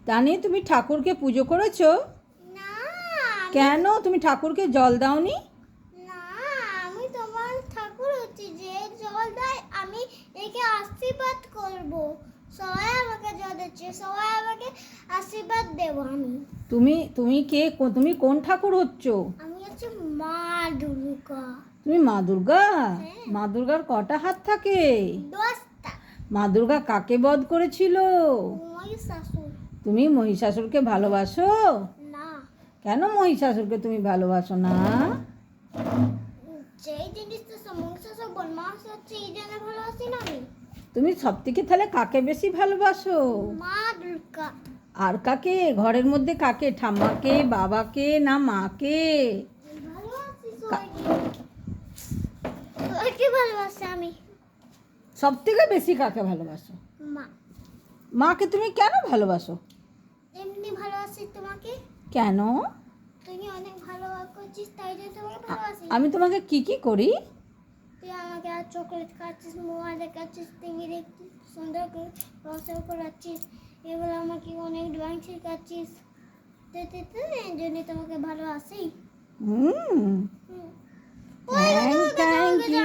জানি তুমি ঠাকুরকে পুজো করেছো? না কেন তুমি ঠাকুরকে জল দাওনি? না, আমি তোমার ঠাকুর হচ্ছি, যে জল দেয় আমি একে আশীর্বাদ করব। সবাই আমাকে জল দিচ্ছে, সবাই আমাকে আশীর্বাদ দেবো। তুমি তুমি কে তুমি কোন ঠাকুর হচ্ছ? আমি হচ্ছে মা দুর্গা। তুমি মা দুর্গা? হ্যাঁ। মা দুর্গার কটা হাত থাকে? 10টা। মা দুর্গা কাকে বধ করেছিল? ওই শাশুড়। তুমি মহিষাসুরকে ভালোবাসো? না, কেন মহিষাসুরকে তুমি ভালোবাসো না? যেই জিনিসটা সমস্যা সব বদমাস হচ্ছে এই জন্য ভালোবাসি না আমি। তুমি সব থেকে তাহলে কাকে বেশি ভালোবাসো? মা দুর্গা। আর কাকে? ঘরের মধ্যে কাকে? ঠাম্মাকে, বাবাকে, না মাকে? ভালোবাসি সবাইকে। সবাইকে ভালোবাসি আমি। সব থেকে বেশি কাকে ভালোবাসো? মা। মাকে তুমি কেন ভালোবাসো? এমনি ভালোবাসি তোমাকে। কেন? তুমি অনেক ভালো করছিস তাই জন্য তোমাকে ভালোবাসি। আমি তোমাকে কি কি করি? তুই আমাকে আর চকলেট খাচ্ছিস, মোবাইল দেখাচ্ছিস, টিভি দেখছিস, সুন্দর করে রসও করাচ্ছিস, এগুলো আমাকে অনেক ড্রয়িং শেখাচ্ছিস। এই জন্য তোমাকে ভালোবাসি। হুম। হুম। Thank you.